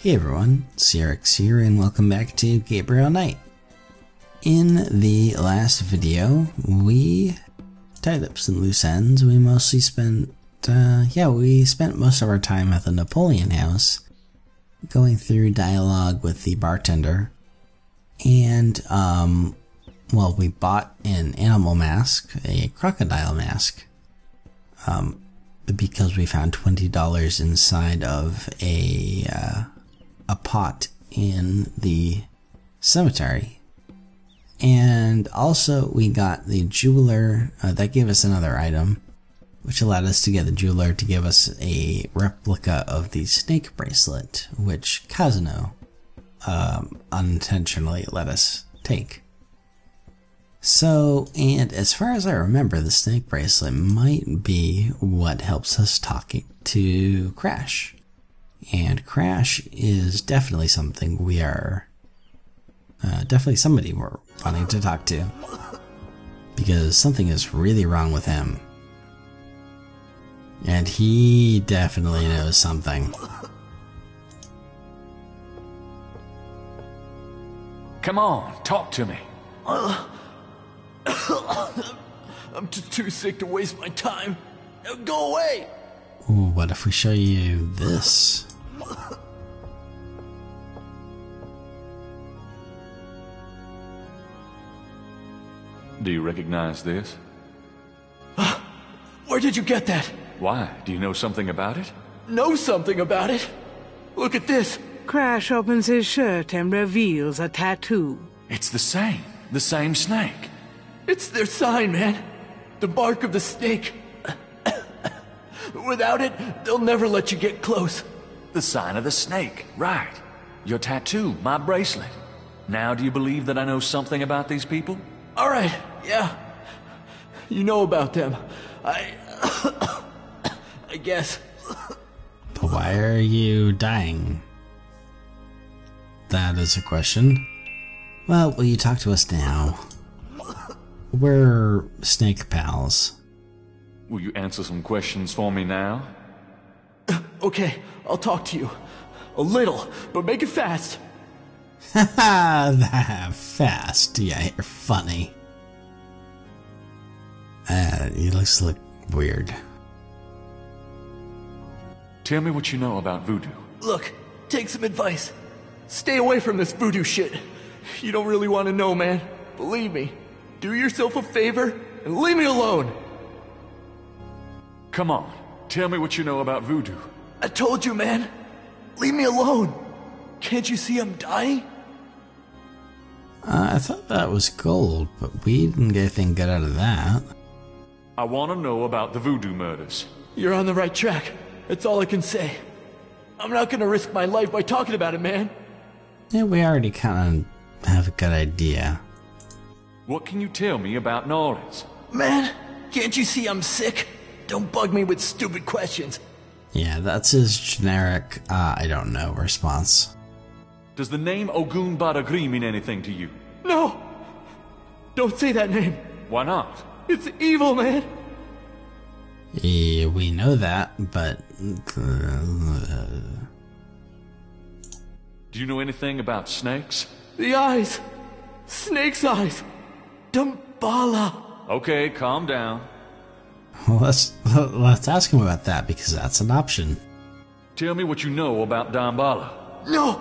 Hey everyone, CRX here and welcome back to Gabriel Knight. In the last video, we tied up some loose ends. We mostly spent, we spent most of our time at the Napoleon house, going through dialogue with the bartender, and, we bought an animal mask, a crocodile mask, because we found $20 inside of a pot in the cemetery. And also we got the jeweler, that gave us another item, which allowed us to get the jeweler to give us a replica of the snake bracelet, which Kazuno unintentionally let us take. So, and as far as I remember, the snake bracelet might be what helps us talk to Crash. And Crash is definitely something we are, definitely somebody we're wanting to talk to. Because something is really wrong with him. And he definitely knows something. Come on, talk to me. I'm too sick to waste my time. Now go away! Ooh, what if we show you this? Do you recognize this? Where did you get that? Why? Do you know something about it? Know something about it? Look at this. Crash opens his shirt and reveals a tattoo. It's the same snake. It's their sign, man. The mark of the snake. Without it, they'll never let you get close. The sign of the snake, right. Your tattoo, my bracelet. Now do you believe that I know something about these people? Alright, yeah. You know about them. I guess. But why are you dying? That is a question. Well, will you talk to us now? We're snake pals. Will you answer some questions for me now? Okay, I'll talk to you. A little, but make it fast. Haha, that fast. Yeah, you're funny. He looks weird. Tell me what you know about voodoo. Look, take some advice. Stay away from this voodoo shit. You don't really want to know, man. Believe me. Do yourself a favor and leave me alone. Come on, tell me what you know about voodoo. I told you, man. Leave me alone. Can't you see I'm dying? I thought that was gold, but we didn't get anything good out of that. I want to know about the voodoo murders. You're on the right track. That's all I can say. I'm not gonna risk my life by talking about it, man. Yeah, we already kind of have a good idea. What can you tell me about New Orleans? Man, can't you see I'm sick? Don't bug me with stupid questions. Yeah, that's his generic, I don't know response. Does the name Ogun Badagri mean anything to you? No! Don't say that name. Why not? It's evil, man. Yeah, we know that, but... Do you know anything about snakes? The eyes. Snake's eyes. Damballa. Okay, calm down. Well, let's ask him about that, because that's an option. Tell me what you know about Damballa. No!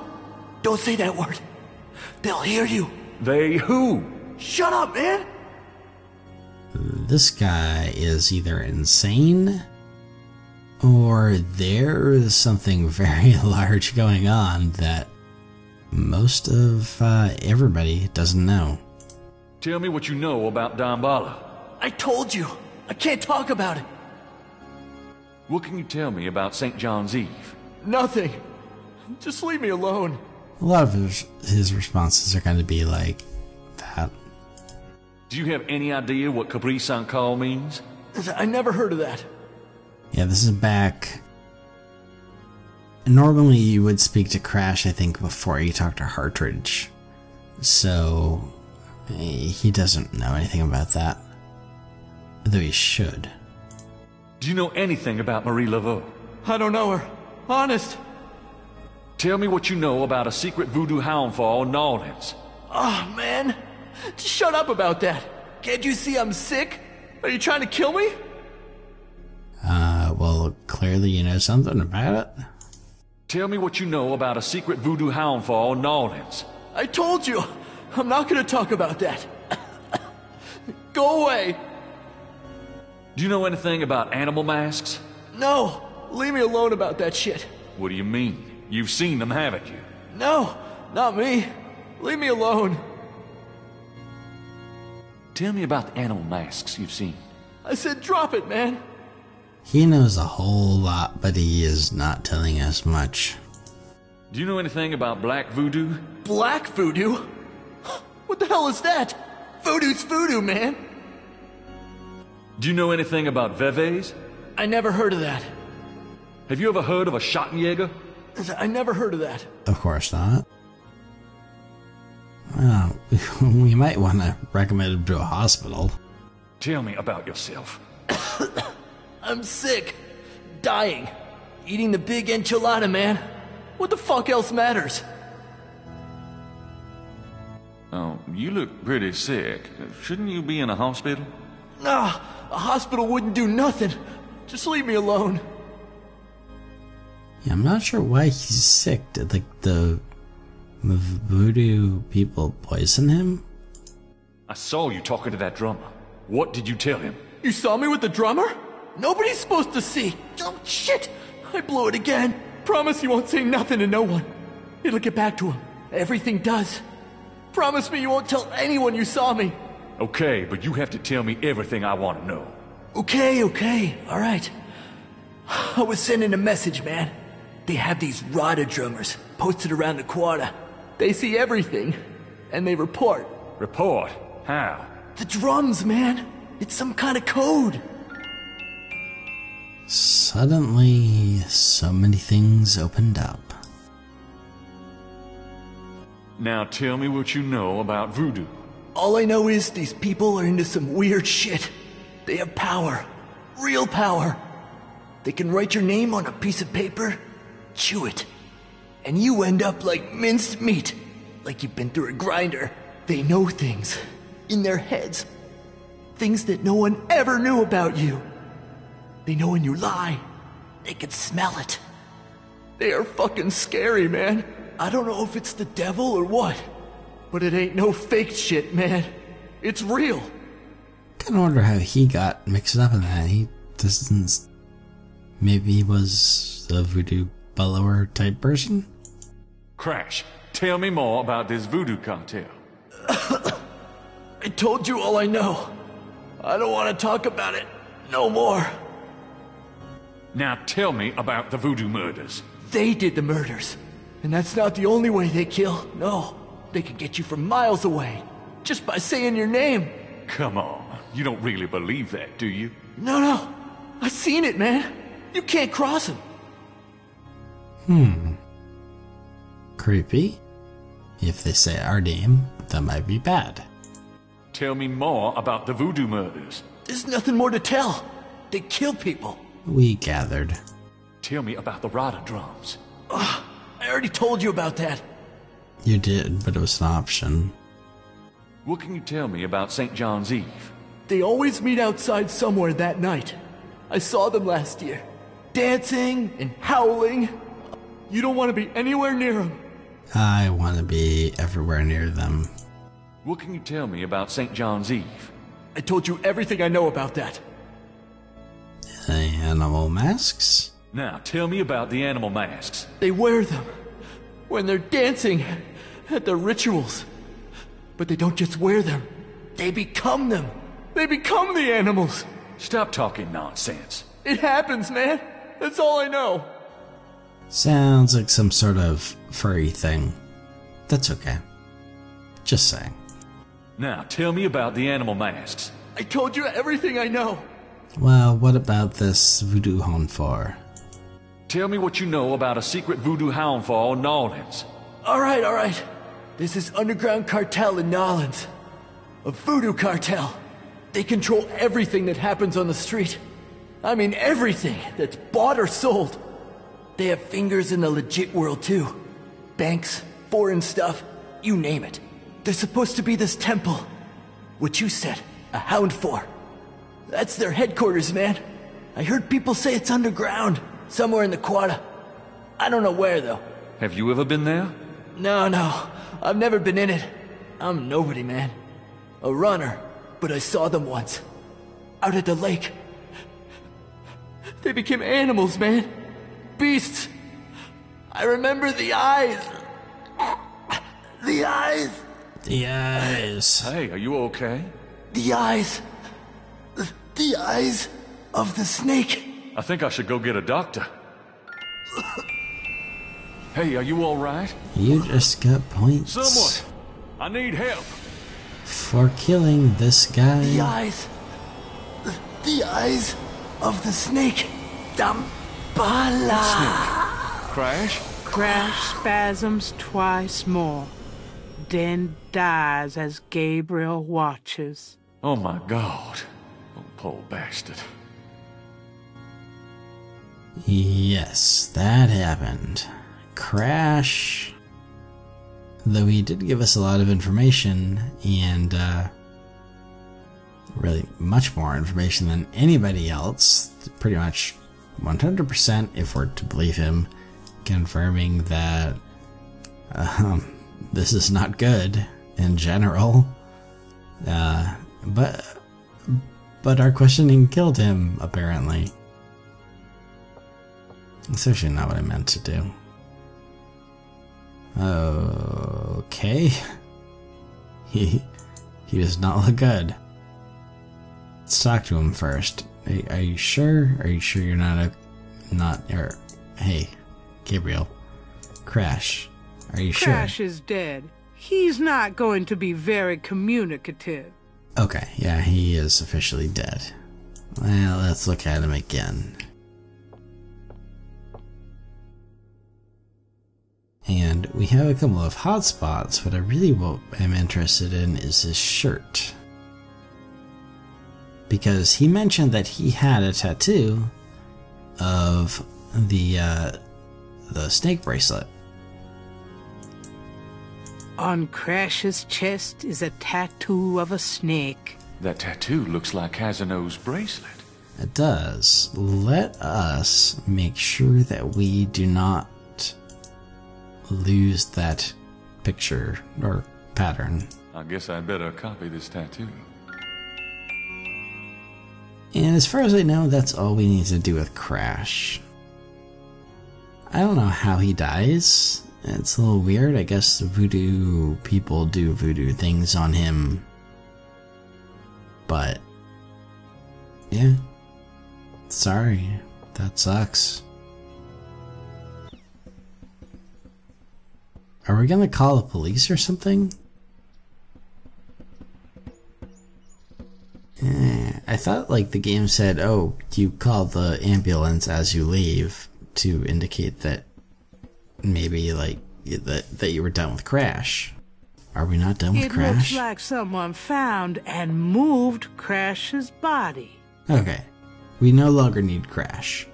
Don't say that word. They'll hear you. They who? Shut up, man! This guy is either insane, or there is something very large going on that most of everybody doesn't know. Tell me what you know about Damballa. I told you. I can't talk about it. What can you tell me about St. John's Eve? Nothing. Just leave me alone. A lot of his responses are going to be like that. Do you have any idea what Capri San Call means? I never heard of that. Yeah, this is back. Normally you would speak to Crash, I think, before you talk to Hartridge. So he doesn't know anything about that. Though he should. Do you know anything about Marie Laveau? I don't know her. Honest. Tell me what you know about a secret voodoo hound fall in New Orleans. Oh, man. Just shut up about that. Can't you see I'm sick? Are you trying to kill me? Well, clearly you know something about it. Tell me what you know about a secret voodoo hound fall in New Orleans. I told you. I'm not gonna talk about that. Go away. Do you know anything about animal masks? No. Leave me alone about that shit. What do you mean? You've seen them, haven't you? No, not me. Leave me alone. Tell me about the animal masks you've seen. I said drop it, man. He knows a whole lot, but he is not telling us much. Do you know anything about black voodoo? Black voodoo? What the hell is that? Voodoo's voodoo, man. Do you know anything about veves? I never heard of that. Have you ever heard of a Schottenjäger? I never heard of that. Of course not. Well, we might want to recommend him to a hospital. Tell me about yourself. I'm sick. Dying. Eating the big enchilada, man. What the fuck else matters? Oh, you look pretty sick. Shouldn't you be in a hospital? Nah, a hospital wouldn't do nothing. Just leave me alone. Yeah, I'm not sure why he's sick. Did, like, the voodoo people poison him? I saw you talking to that drummer. What did you tell him? You saw me with the drummer? Nobody's supposed to see. Oh, shit. I blew it again. Promise you won't say nothing to no one. It'll get back to him. Everything does. Promise me you won't tell anyone you saw me. Okay, but you have to tell me everything I want to know. Okay, all right. I was sending a message, man. They have these Rada drummers posted around the quarter. They see everything, and they report. Report? How? The drums, man. It's some kind of code. Suddenly, so many things opened up. Now tell me what you know about voodoo. All I know is these people are into some weird shit. They have power. Real power. They can write your name on a piece of paper, chew it, and you end up like minced meat. Like you've been through a grinder. They know things. In their heads. Things that no one ever knew about you. They know when you lie. They can smell it. They are fucking scary, man. I don't know if it's the devil or what, but it ain't no fake shit, man. It's real. Kinda wonder how he got mixed up in that. He doesn't... Maybe he was a voodoo follower type person? Crash, tell me more about this voodoo cartel. I told you all I know. I don't want to talk about it no more. Now tell me about the voodoo murders. They did the murders. And that's not the only way they kill. No, they can get you from miles away. Just by saying your name. Come on, you don't really believe that, do you? No. I seen it, man. You can't cross Hmm. them. Creepy. If they say our name, that might be bad. Tell me more about the voodoo murders. There's nothing more to tell. They kill people. We gathered. Tell me about the Rada drums. I already told you about that. You did, but it was an option. What can you tell me about St. John's Eve? They always meet outside somewhere that night. I saw them last year. Dancing and howling. You don't want to be anywhere near them. I want to be everywhere near them. What can you tell me about St. John's Eve? I told you everything I know about that. The animal masks? Now, tell me about the animal masks. They wear them when they're dancing at their rituals. But they don't just wear them. They become them. They become the animals. Stop talking nonsense. It happens, man. That's all I know. Sounds like some sort of furry thing. That's okay. Just saying. Now, tell me about the animal masks. I told you everything I know. Well, what about this voodoo honfor? Tell me what you know about a secret voodoo hound fall in New Orleans. All right. There's this underground cartel in New Orleans. A voodoo cartel. They control everything that happens on the street. I mean everything that's bought or sold. They have fingers in the legit world too. banks, foreign stuff, you name it. There's supposed to be this temple. What you said, a hound for. That's their headquarters, man. I heard people say it's underground, somewhere in the Quada. I don't know where, though. Have you ever been there? No, I've never been in it. I'm nobody, man. A runner, but I saw them once. Out at the lake. They became animals, man. Beasts. I remember the eyes. The eyes. The eyes. Hey, are you okay? The eyes. The eyes of the snake. I think I should go get a doctor. Hey, are you alright? You just got points. Someone! I need help! For killing this guy. The eyes. The eyes of the snake. Dambala. Crash? Crash spasms twice more, then dies as Gabriel watches. Oh my god. Oh, poor bastard. Yes, that happened. Crash. Though he did give us a lot of information, and really much more information than anybody else, pretty much 100% if we're to believe him, confirming that this is not good in general. But our questioning killed him, apparently. That's actually not what I meant to do. Okay. He does not look good. Let's talk to him first. Are you sure? Are you sure you're hey, Gabriel. Crash. Are you sure? Crash is dead. He's not going to be very communicative. Okay, yeah, he is officially dead. Well, let's look at him again. And we have a couple of hot spots. What I really am interested in is his shirt. Because he mentioned that he had a tattoo of the snake bracelet. On Crash's chest is a tattoo of a snake. That tattoo looks like Kazano's bracelet. It does. Let us make sure that we do not lose that picture or pattern. I guess I better copy this tattoo. And as far as I know, that's all we need to do with Crash. I don't know how he dies. It's a little weird. I guess voodoo people do voodoo things on him. But yeah. Sorry. That sucks. Are we gonna call the police or something? I thought like the game said, oh, you call the ambulance as you leave to indicate that maybe like that you were done with Crash. Are we not done with Crash? It looks like someone found and moved Crash's body. Okay. We no longer need Crash.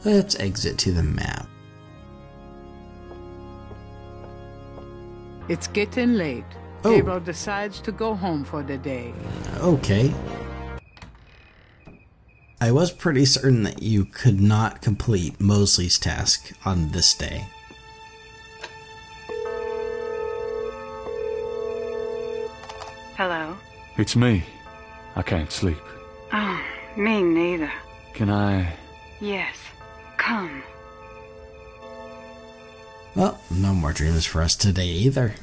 Let's exit to the map. It's getting late. Oh. Gabriel decides to go home for the day. Okay. I was pretty certain that you could not complete Mosley's task on this day. Hello? It's me. I can't sleep. Oh, me neither. Can I... Yes. Come. Well, no more dreams for us today either.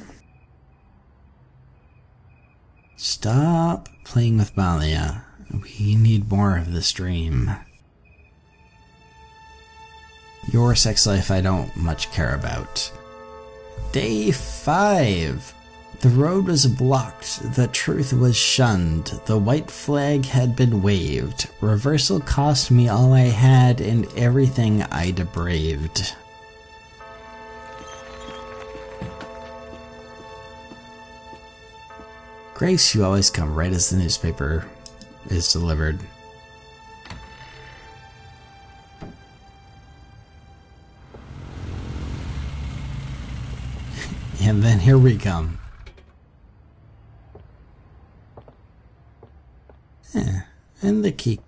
Stop playing with Malia. We need more of this dream. Your sex life I don't much care about. Day 5. The road was blocked, the truth was shunned, the white flag had been waved. Reversal cost me all I had and everything I'd braved. Grace, you always come right as the newspaper is delivered. And then here we come. Yeah, and the key.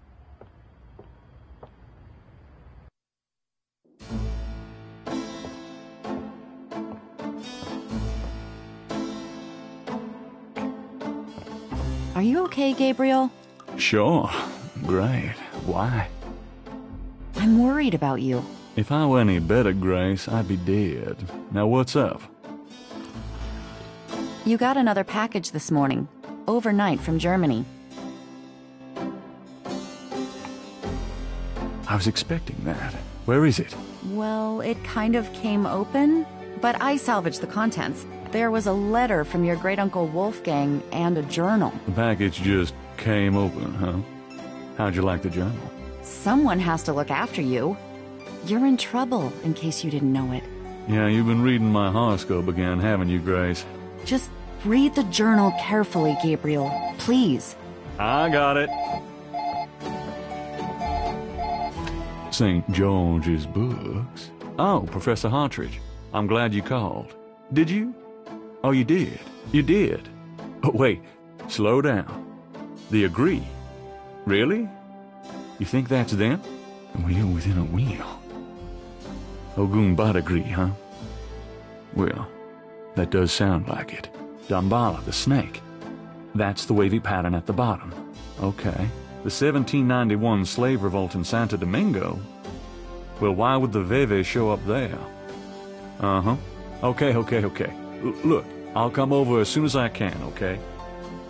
Are you okay, Gabriel? Sure. Great. Why? I'm worried about you. If I were any better, Grace, I'd be dead. Now what's up? You got another package this morning, overnight from Germany. I was expecting that. Where is it? Well, it kind of came open, but I salvaged the contents. There was a letter from your great-uncle Wolfgang and a journal. The package just came open, huh? How'd you like the journal? Someone has to look after you. You're in trouble, in case you didn't know it. Yeah, you've been reading my horoscope again, haven't you, Grace? Just read the journal carefully, Gabriel. Please. I got it. St. George's books. Oh, Professor Hartridge. I'm glad you called. Did you? Oh, you did. You did. Oh, wait. Slow down. They agree. Really? You think that's them? Well, you're within a wheel. Ogun Bad agree, huh? Well, that does sound like it. Dambala, the snake. That's the wavy pattern at the bottom. Okay. The 1791 slave revolt in Santo Domingo? Well, why would the Veve show up there? Uh-huh. Okay. Look, I'll come over as soon as I can, okay?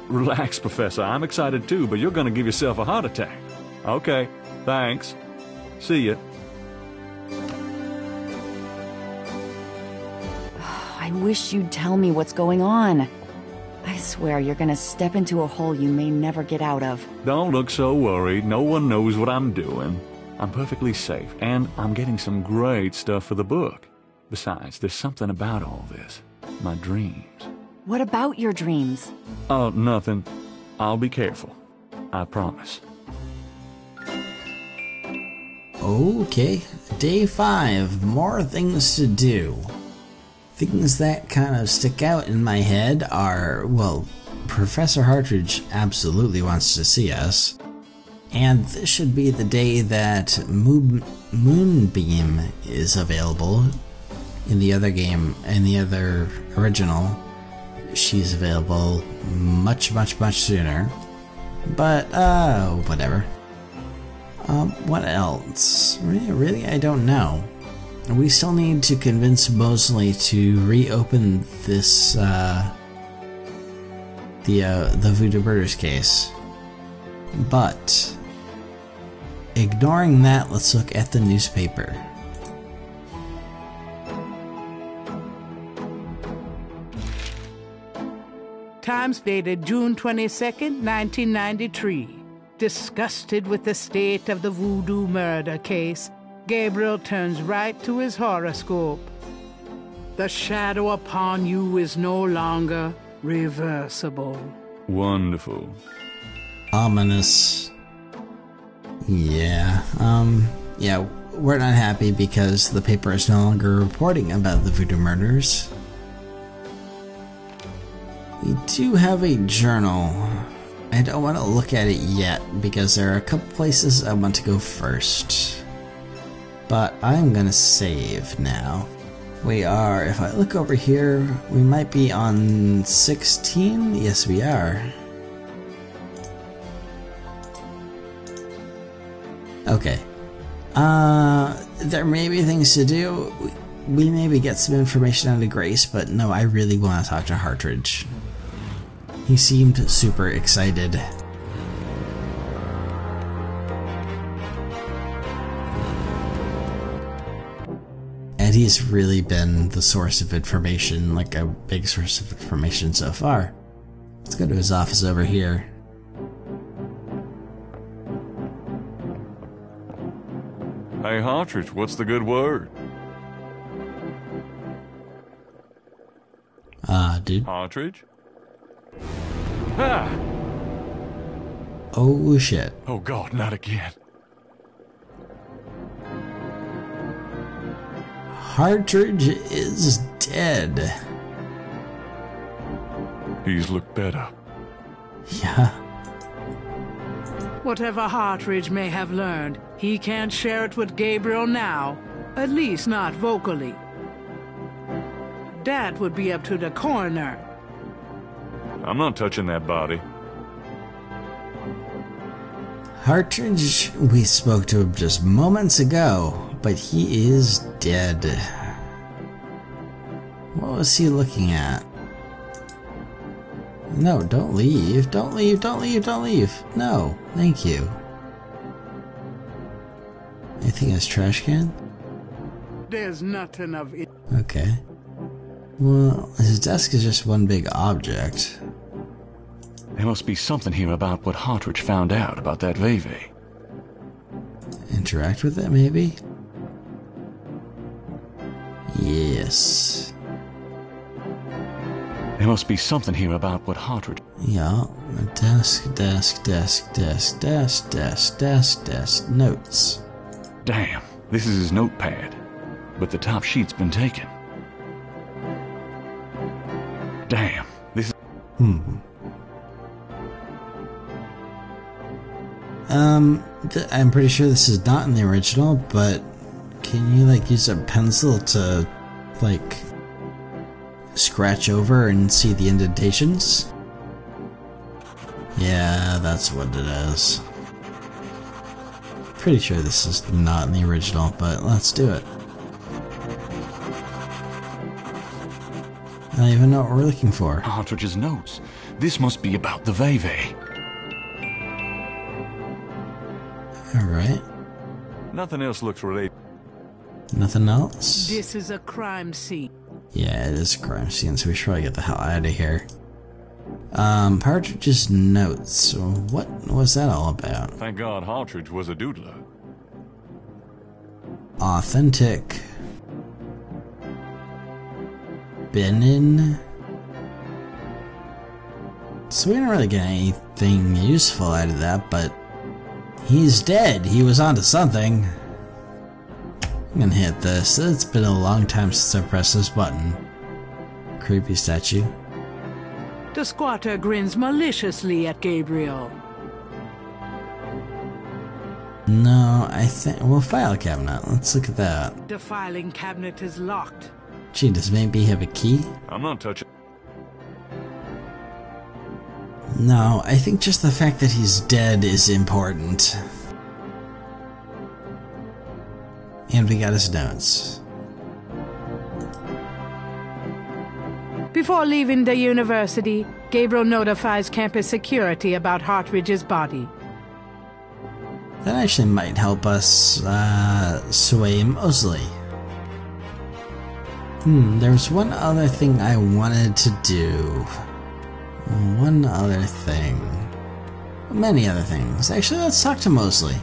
Relax, Professor. I'm excited too, but you're gonna give yourself a heart attack. Okay, thanks. See ya. I wish you'd tell me what's going on. I swear you're gonna step into a hole you may never get out of. Don't look so worried. No one knows what I'm doing. I'm perfectly safe, and I'm getting some great stuff for the book. Besides, there's something about all this. My dreams. What about your dreams? Oh, nothing. I'll be careful. I promise. Okay, day 5. More things to do. Things that kind of stick out in my head are, well, Professor Hartridge absolutely wants to see us. And this should be the day that Moonbeam is available. In the other game, in the other original, she's available much sooner. But, whatever. What else? Really, I don't know. We still need to convince Mosley to reopen this, the Voodoo Murders case. But, ignoring that, let's look at the newspaper. Times dated June 22nd, 1993. Disgusted with the state of the voodoo murder case, Gabriel turns right to his horoscope. The shadow upon you is no longer reversible. Wonderful. Ominous. Yeah, yeah, we're not happy because the paper is no longer reporting about the voodoo murders. We do have a journal. I don't want to look at it yet because there are a couple places I want to go first. But I'm gonna save now. We are, if I look over here, we might be on 16? Yes, we are. Okay. There may be things to do. We maybe get some information out of Grace, but no, I really want to talk to Hartridge. He seemed super excited. And he's really been the source of information, like a big source of information so far. Let's go to his office over here. Hey, Hartridge, what's the good word? Dude. Hartridge? Ah! Oh, shit. Oh, God, not again. Hartridge is dead. He's looked better. Yeah. Whatever Hartridge may have learned, he can't share it with Gabriel now. At least not vocally. That would be up to the coroner. I'm not touching that body. Hartridge, we spoke to him just moments ago, but he is dead. What was he looking at? No, don't leave. Don't leave, don't leave, don't leave. No, thank you. Anything in his trash can? There's nothing of it. Okay. Well, his desk is just one big object. There must be something here about what Hartridge found out about that Veve. Interact with it, maybe? Yes. There must be something here about what Hartridge... Yeah. Desk, notes. Damn, this is his notepad. But the top sheet's been taken. Damn, this is... I'm pretty sure this is not in the original, but can you, like, use a pencil to, like, scratch over and see the indentations? Yeah, that's what it is. Pretty sure this is not in the original, but let's do it. I don't even know what we're looking for. Hartridge's notes. This must be about the Veve. Alright. Nothing else looks related. Nothing else? This is a crime scene. Yeah, it is a crime scene, so we should probably get the hell out of here. Hartridge's notes. What was that all about? Thank God Hartridge was a doodler. Authentic. Been in. So we didn't really get anything useful out of that, but he's dead. He was onto something. I'm gonna hit this. It's been a long time since I pressed this button. Creepy statue. The squatter grins maliciously at Gabriel. No, I think... Well, file cabinet. Let's look at that. The filing cabinet is locked. Gee, does maybe he have a key? I'm not touching... No, I think just the fact that he's dead is important. And we got his notes. Before leaving the university, Gabriel notifies campus security about Hartridge's body. That actually might help us, sway Mosley. There was one other thing I wanted to do. One other thing. Many other things. Actually, let's talk to Mosley.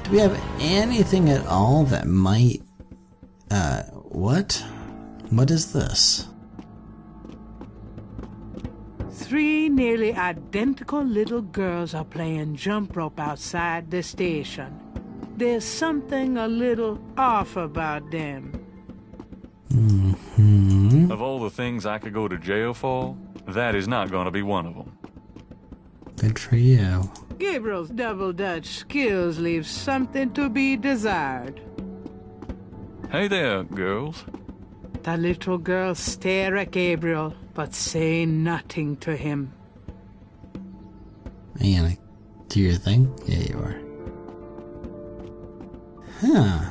Do we have anything at all that might... what? What is this? 3 nearly identical little girls are playing jump rope outside the station. There's something a little off about them. Of all the things I could go to jail for, that is not going to be one of them. Good for you. Gabriel's double Dutch skills leave something to be desired. Hey there, girls. The little girls stare at Gabriel, but say nothing to him. Are you gonna do your thing? Yeah, you are. Huh.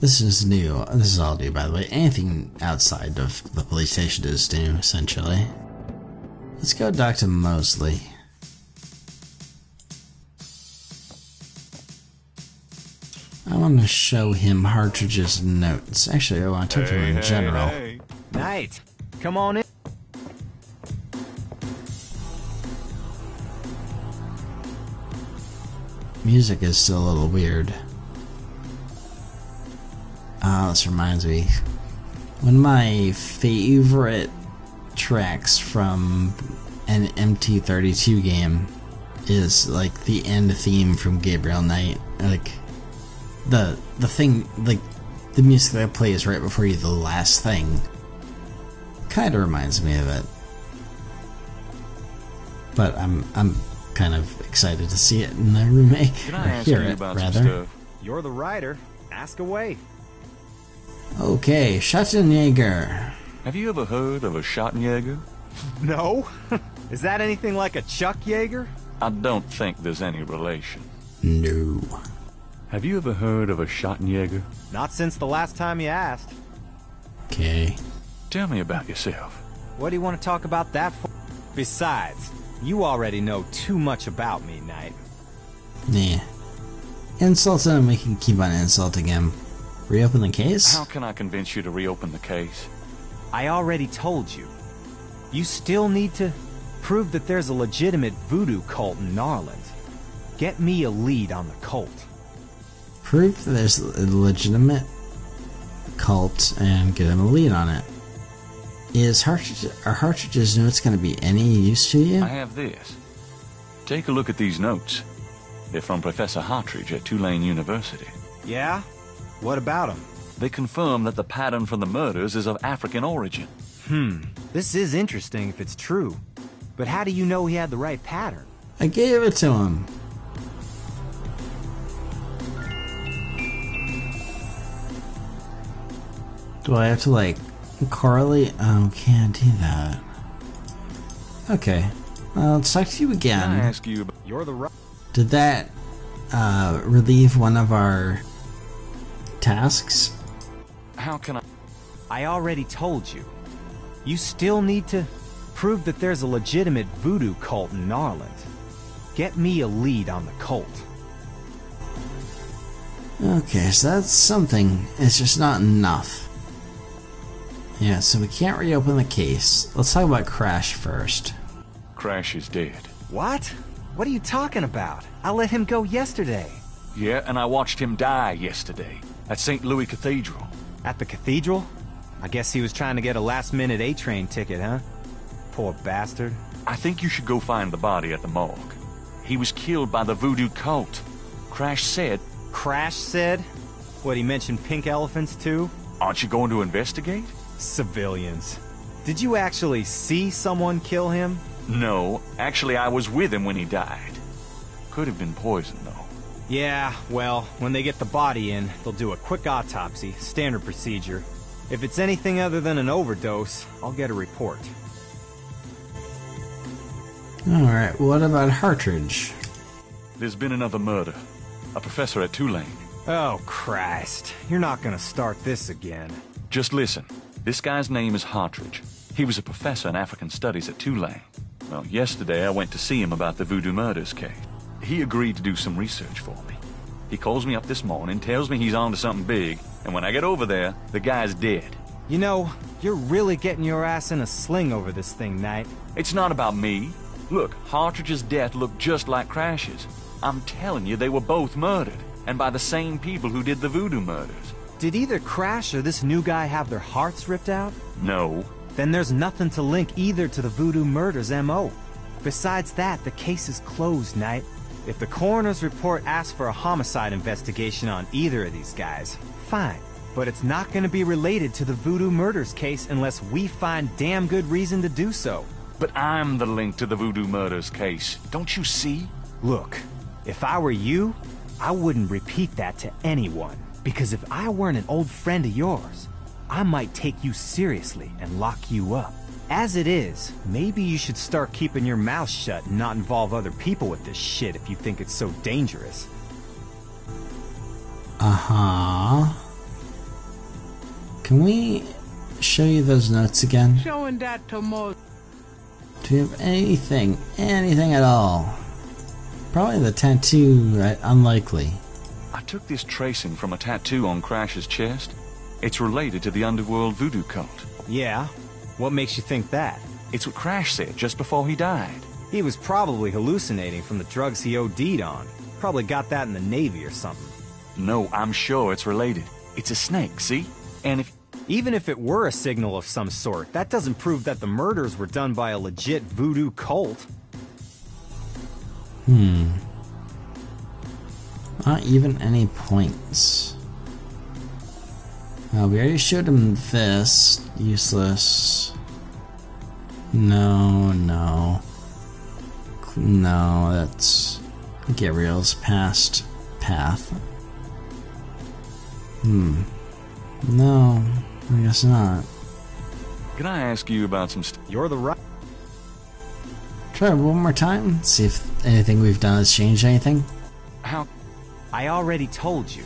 This is new. This is all new, by the way. Anything outside of the police station is new, essentially. Let's go talk to Mosley. I want to show him Hartridge's notes. Actually, I want to talk to him in general. Hey. Knight, come on in. Music is still a little weird. This reminds me. One of my favorite tracks from an MT32 game is like the end theme from Gabriel Knight. Like the thing, like the music that plays right before you, the last thing. Kinda reminds me of it. but I'm kind of excited to see it in the remake, Can or I ask hear you it about some rather. stuff? You're the writer. Ask away. Okay, Schottenjäger. Have you ever heard of a Schottenjäger? No? Is that anything like a Chuck Yeager? I don't think there's any relation. No. Have you ever heard of a Schottenjäger? Not since the last time you asked. Okay. Tell me about yourself. What do you want to talk about that for? Besides, you already know too much about me, Knight. Nah. Insult him, we can keep on insulting him. Reopen the case? How can I convince you to reopen the case? I already told you. You still need to prove that there's a legitimate voodoo cult in Narland. Get me a lead on the cult. Prove that there's a legitimate cult and get him a lead on it. Are Hartridge's notes going to be any use to you? I have this. Take a look at these notes. They're from Professor Hartridge at Tulane University. Yeah? What about him? They confirm that the pattern for the murders is of African origin. This is interesting if it's true. But how do you know he had the right pattern? I gave it to him. Do I have to, like, correlate? Oh, can't do that. Okay. Well, let's talk to you Can I again. ask you about... You're the right. Did that relieve one of our tasks? How can I... I already told you. You still need to prove that there's a legitimate voodoo cult in Narland. Get me a lead on the cult. Okay, so that's something. It's just not enough. Yeah, so we can't reopen the case. Let's talk about Crash first. Crash is dead. What? What are you talking about? I let him go yesterday. Yeah, and I watched him die yesterday at St. Louis Cathedral. At the cathedral? I guess he was trying to get a last-minute A-train ticket, huh? Poor bastard. I think you should go find the body at the morgue. He was killed by the voodoo cult. Crash said... Crash said? What, he mentioned pink elephants too? Aren't you going to investigate? Civilians. Did you actually see someone kill him? No, actually I was with him when he died. Could have been poison, though. Yeah, well, when they get the body in, they'll do a quick autopsy, standard procedure. If it's anything other than an overdose, I'll get a report. Alright, what about Hartridge? There's been another murder. A professor at Tulane. Oh, Christ. You're not gonna start this again. Just listen. This guy's name is Hartridge. He was a professor in African Studies at Tulane. Well, yesterday I went to see him about the voodoo murders case. He agreed to do some research for me. He calls me up this morning, tells me he's on to something big, and when I get over there, the guy's dead. You know, you're really getting your ass in a sling over this thing, Knight. It's not about me. Look, Hartridge's death looked just like Crash's. I'm telling you, they were both murdered, and by the same people who did the voodoo murders. Did either Crash or this new guy have their hearts ripped out? No. Then there's nothing to link either to the voodoo murders M.O. Besides that, the case is closed, Knight. If the coroner's report asks for a homicide investigation on either of these guys, fine. But it's not going to be related to the voodoo murders case unless we find damn good reason to do so. But I'm the link to the voodoo murders case. Don't you see? Look, if I were you, I wouldn't repeat that to anyone. Because if I weren't an old friend of yours, I might take you seriously and lock you up. As it is, maybe you should start keeping your mouth shut and not involve other people with this shit if you think it's so dangerous. Uh-huh. Can we show you those notes again? Showing that to Mo. Do you have anything at all? Probably the tattoo, right? Unlikely. I took this tracing from a tattoo on Crash's chest. It's related to the underworld voodoo cult. Yeah? What makes you think that? It's what Crash said just before he died. He was probably hallucinating from the drugs he OD'd on. Probably got that in the Navy or something. No, I'm sure it's related. It's a snake, see? And if... Even if it were a signal of some sort, that doesn't prove that the murders were done by a legit voodoo cult. Not even any points. We already showed him this. Useless. No. no, that's Gabriel's past path. No, I guess not. Can I ask you about some You're the right. Try it one more time, see if anything we've done has changed anything. How? I already told you.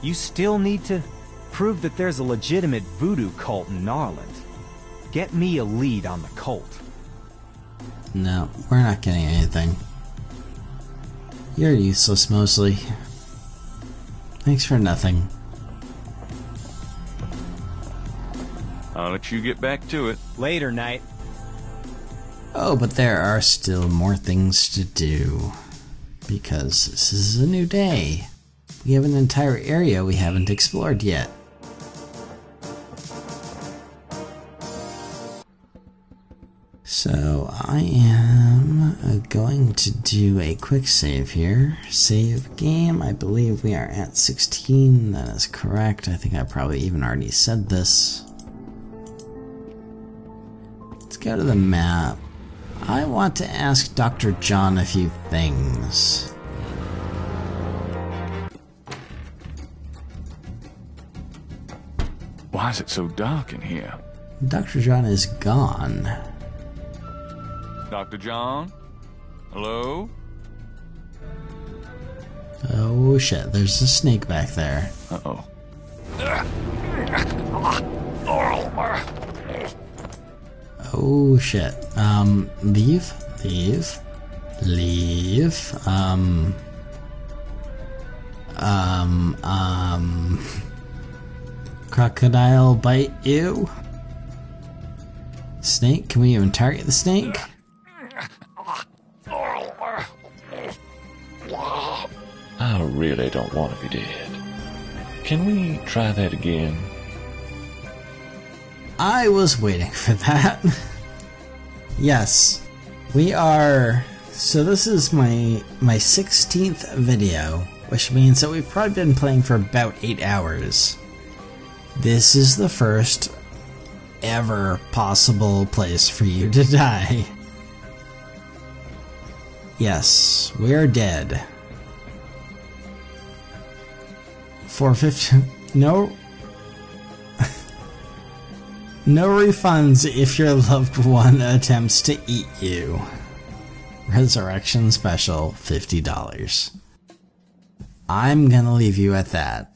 You still need to prove that there's a legitimate voodoo cult in Narland. Get me a lead on the cult. No, we're not getting anything. You're useless, mostly. Thanks for nothing. I'll let you get back to it. Later, Knight. Oh, but there are still more things to do. Because this is a new day. We have an entire area we haven't explored yet. So I am going to do a quick save here. Save game. I believe we are at 16. That is correct. I think I probably even already said this. Let's go to the map. I want to ask Dr. John a few things. Why is it so dark in here? Dr. John is gone. Dr. John? Hello? Oh shit, there's a snake back there. Uh-oh. Oh shit. Leave. Crocodile bite you? Snake? Can we even target the snake? I really don't want to be dead. Can we try that again? I was waiting for that. Yes, we are. So this is my 16th video, which means that we've probably been playing for about 8 hours. This is the first ever possible place for you to die. Yes, we are dead. 450. No. No refunds if your loved one attempts to eat you. Resurrection special, $50. I'm gonna leave you at that.